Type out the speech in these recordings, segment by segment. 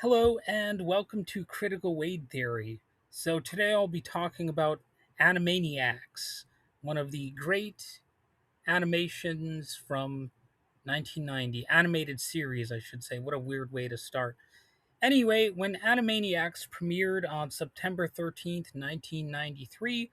Hello and welcome to Critical Weight Theory. So today I'll be talking about Animaniacs, one of the great animations from 1990, animated series, I should say. What a weird way to start. Anyway, when Animaniacs premiered on September 13th, 1993,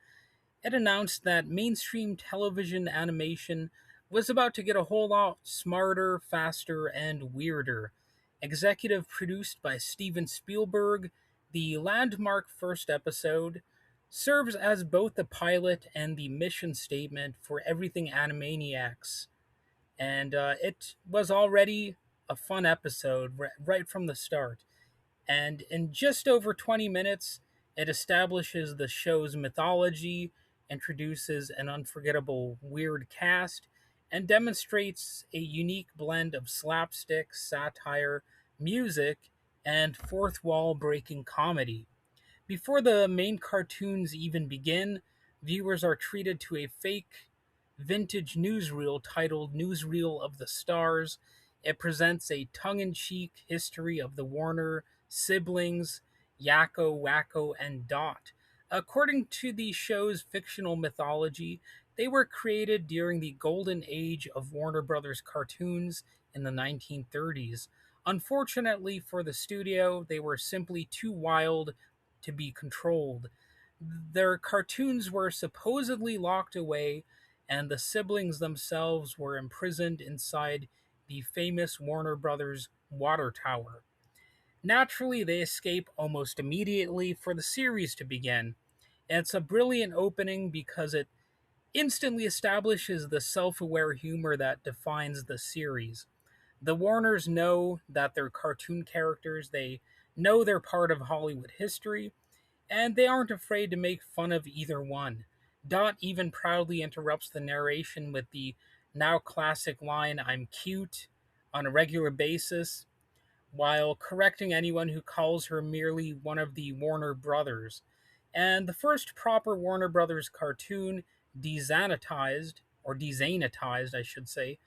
it announced that mainstream television animation was about to get a whole lot smarter, faster, and weirder. Executive produced by Steven Spielberg, the landmark first episode serves as both the pilot and the mission statement for everything Animaniacs. And it was already a fun episode right from the start. And in just over 20 minutes, it establishes the show's mythology, introduces an unforgettable weird cast, and demonstrates a unique blend of slapstick, satire, music, and fourth wall breaking comedy. Before the main cartoons even begin, viewers are treated to a fake vintage newsreel titled Newsreel of the Stars. It presents a tongue in cheek history of the Warner siblings, Yakko, Wacko, and Dot. According to the show's fictional mythology, they were created during the golden age of Warner Brothers cartoons in the 1930s. Unfortunately for the studio, they were simply too wild to be controlled. Their cartoons were supposedly locked away, and the siblings themselves were imprisoned inside the famous Warner Brothers water tower. Naturally, they escape almost immediately for the series to begin. And it's a brilliant opening because it instantly establishes the self aware humor that defines the series. The Warners know that they're cartoon characters, they know they're part of Hollywood history, and they aren't afraid to make fun of either one. Dot even proudly interrupts the narration with the now classic line, "I'm cute," on a regular basis, while correcting anyone who calls her merely one of the Warner Brothers. And the first proper Warner Brothers cartoon, De-Zanitized, or De-Zanitized, I should say,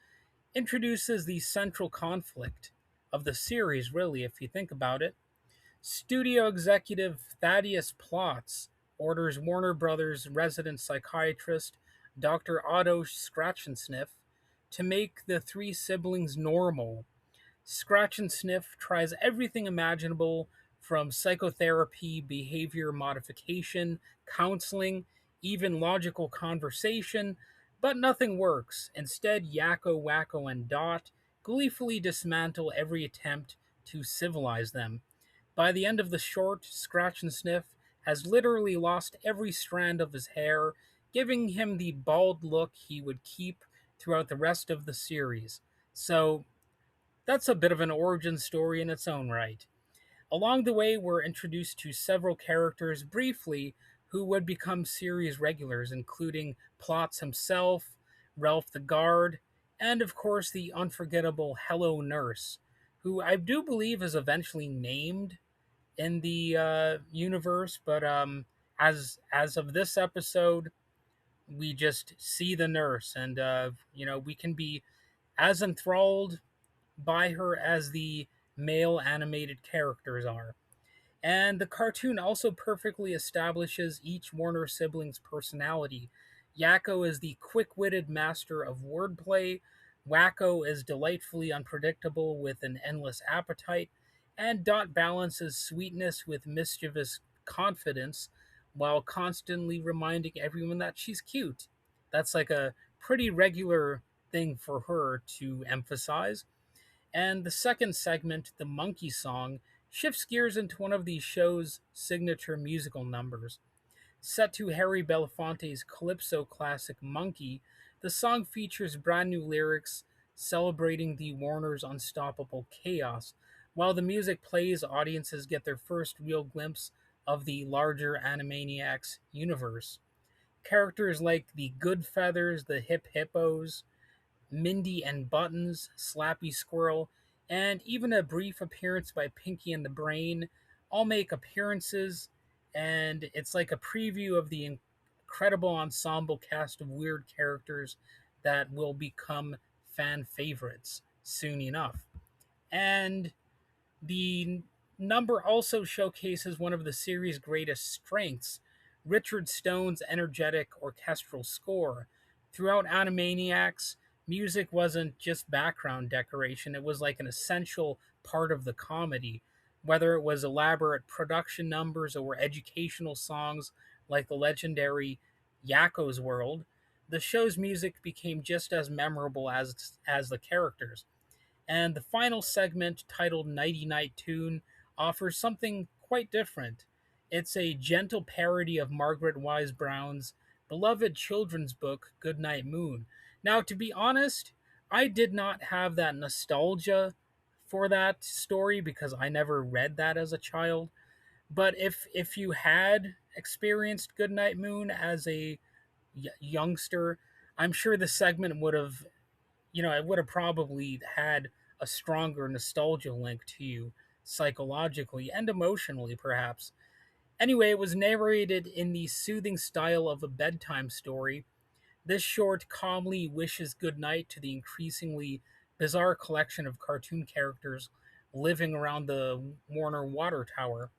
introduces the central conflict of the series, really, if you think about it. Studio executive Thaddeus Plotz orders Warner Brothers resident psychiatrist Dr. Otto Scratchensniff to make the three siblings normal. Scratchensniff tries everything imaginable from psychotherapy, behavior modification, counseling, even logical conversation, but nothing works. Instead, Yakko, Wacko, and Dot gleefully dismantle every attempt to civilize them. By the end of the short, Scratch and Sniff has literally lost every strand of his hair, giving him the bald look he would keep throughout the rest of the series. So, that's a bit of an origin story in its own right. Along the way, we're introduced to several characters briefly who would become series regulars, including Plotz himself, Ralph the Guard, and of course the unforgettable Hello Nurse, who I do believe is eventually named in the universe, but as of this episode, we just see the nurse, and we can be as enthralled by her as the male animated characters are. And the cartoon also perfectly establishes each Warner sibling's personality. Yakko is the quick witted master of wordplay, Wacko is delightfully unpredictable with an endless appetite, and Dot balances sweetness with mischievous confidence while constantly reminding everyone that she's cute. That's like a pretty regular thing for her to emphasize. And the second segment, the Monkey Song, shifts gears into one of the show's signature musical numbers. Set to Harry Belafonte's Calypso classic Monkey, the song features brand new lyrics celebrating the Warner's unstoppable chaos. While the music plays, audiences get their first real glimpse of the larger Animaniacs universe. Characters like the Good Feathers, the Hip Hippos, Mindy and Buttons, Slappy Squirrel, and even a brief appearance by Pinky and the Brain all make appearances, and it's like a preview of the incredible ensemble cast of weird characters that will become fan favorites soon enough. And the number also showcases one of the series' greatest strengths, Richard Stone's energetic orchestral score. Throughout Animaniacs, music wasn't just background decoration, it was like an essential part of the comedy. Whether it was elaborate production numbers or educational songs like the legendary Yakko's World, the show's music became just as memorable as the characters. And the final segment, titled Nighty-Night Toon, offers something quite different. It's a gentle parody of Margaret Wise Brown's beloved children's book, Goodnight Moon. Now, to be honest, I did not have that nostalgia for that story because I never read that as a child. But if you had experienced Goodnight Moon as a youngster, I'm sure the segment would have, it would have probably had a stronger nostalgia link to you psychologically and emotionally, perhaps. Anyway, it was narrated in the soothing style of a bedtime story. This short calmly wishes goodnight to the increasingly bizarre collection of cartoon characters living around the Warner Water Tower.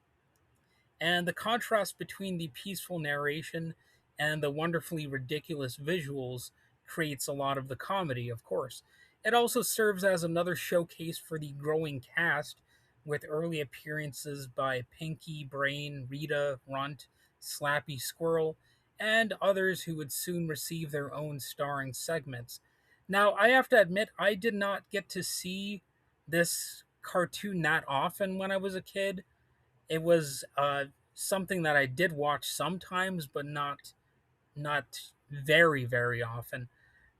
And the contrast between the peaceful narration and the wonderfully ridiculous visuals creates a lot of the comedy, of course. It also serves as another showcase for the growing cast, with early appearances by Pinky, Brain, Rita, Runt, Slappy Squirrel, and others who would soon receive their own starring segments. Now, I have to admit, I did not get to see this cartoon that often when I was a kid. It was something that I did watch sometimes, but not very often.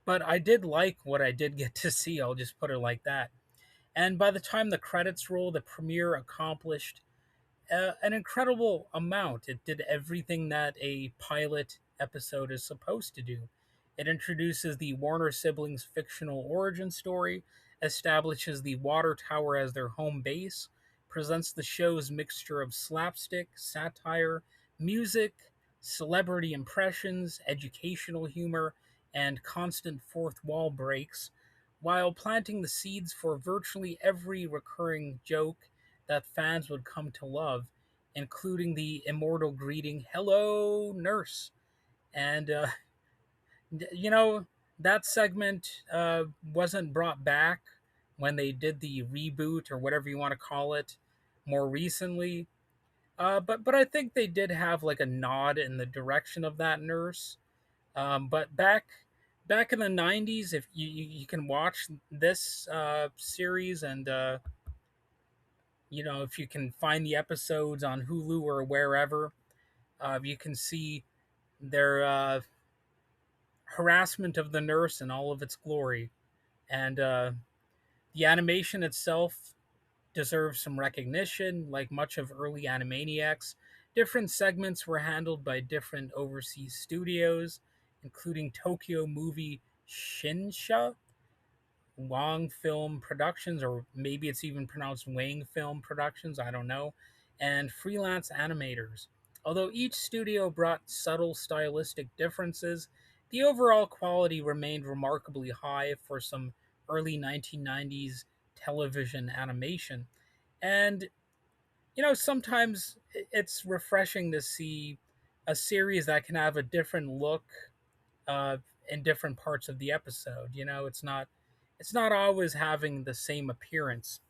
But I did like what I did get to see. I'll just put it like that. And by the time the credits roll, the premiere accomplished an incredible amount. It did everything that a pilot episode is supposed to do. It introduces the Warner siblings' fictional origin story, establishes the water tower as their home base, presents the show's mixture of slapstick, satire, music, celebrity impressions, educational humor, and constant fourth wall breaks, while planting the seeds for virtually every recurring joke that fans would come to love, including the immortal greeting, "Hello, nurse." And, you know, that segment wasn't brought back when they did the reboot or whatever you want to call it more recently. But I think they did have like a nod in the direction of that nurse. But back in the '90s, if you can watch this series and if you can find the episodes on Hulu or wherever, you can see their harassment of the nurse in all of its glory. And the animation itself deserves some recognition, like much of early Animaniacs. Different segments were handled by different overseas studios, including Tokyo Movie Shinsha, Wong Film Productions, or maybe it's even pronounced Wang Film Productions, I don't know, and freelance animators. Although each studio brought subtle stylistic differences, the overall quality remained remarkably high for some early 1990s television animation. And, sometimes it's refreshing to see a series that can have a different look uh, in different parts of the episode. It's not always having the same appearance.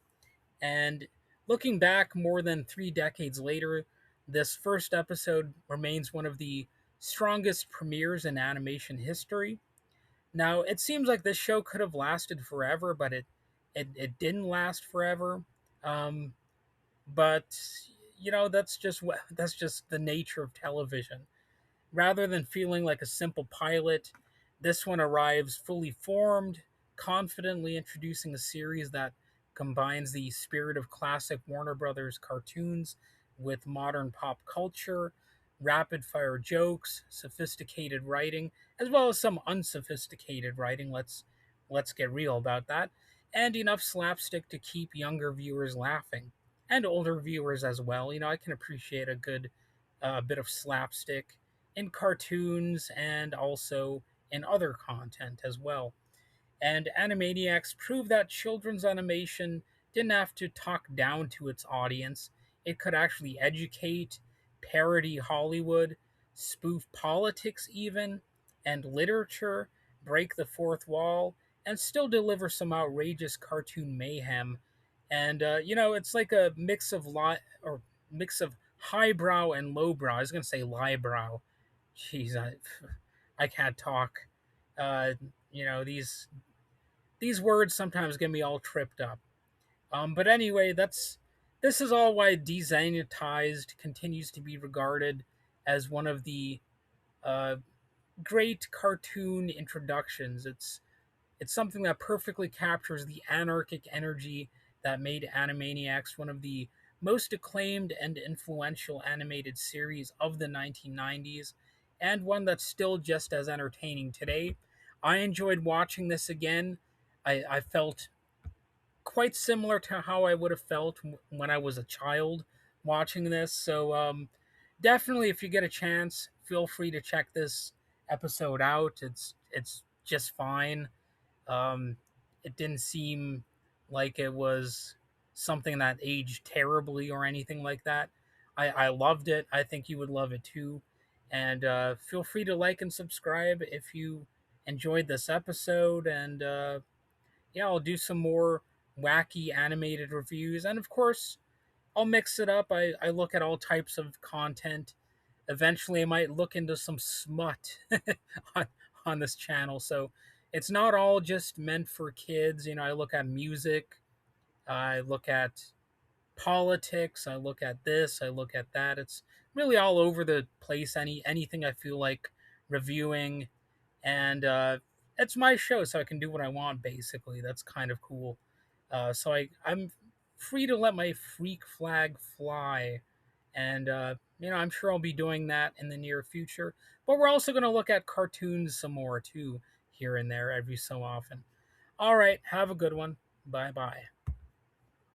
And looking back more than 3 decades later, this first episode remains one of the strongest premieres in animation history. Now, it seems like this show could have lasted forever, but it didn't last forever. Um, but that's just the nature of television. Rather than feeling like a simple pilot, this one arrives fully formed, confidently introducing a series that combines the spirit of classic Warner Brothers cartoons with modern pop culture, rapid fire jokes, sophisticated writing, as well as some unsophisticated writing. Let's get real about that, and enough slapstick to keep younger viewers laughing and older viewers as well. I can appreciate a good bit of slapstick in cartoons and also in other content as well. And Animaniacs proved that children's animation didn't have to talk down to its audience. It could actually educate, parody Hollywood, spoof politics, even, and literature, break the fourth wall, and still deliver some outrageous cartoon mayhem. And it's like a mix of highbrow and lowbrow. I was gonna say liebrow. Jeez, I can't talk. Uh, these words sometimes get me all tripped up. But anyway, this is all why De-Zanitized continues to be regarded as one of the uh, great cartoon introductions. It's something that perfectly captures the anarchic energy that made Animaniacs one of the most acclaimed and influential animated series of the 1990s, and one that's still just as entertaining today. I enjoyed watching this again. I felt quite similar to how I would have felt when I was a child watching this. So definitely, if you get a chance, feel free to check this episode out. It's just fine. Um, it didn't seem like it was something that aged terribly or anything like that. I loved it. I think you would love it too. And feel free to like and subscribe if you enjoyed this episode. And yeah, I'll do some more wacky animated reviews. And of course, I'll mix it up. I look at all types of content. Eventually, I might look into some smut on, on this channel. So it's not all just meant for kids. I look at music, I look at politics, I look at this, I look at that. It's really all over the place. Anything I feel like reviewing, and it's my show, so I can do what I want. Basically, that's kind of cool. I'm free to let my freak flag fly, and I'm sure I'll be doing that in the near future. But we're also going to look at cartoons some more too, here and there, every so often. All right, have a good one. Bye bye.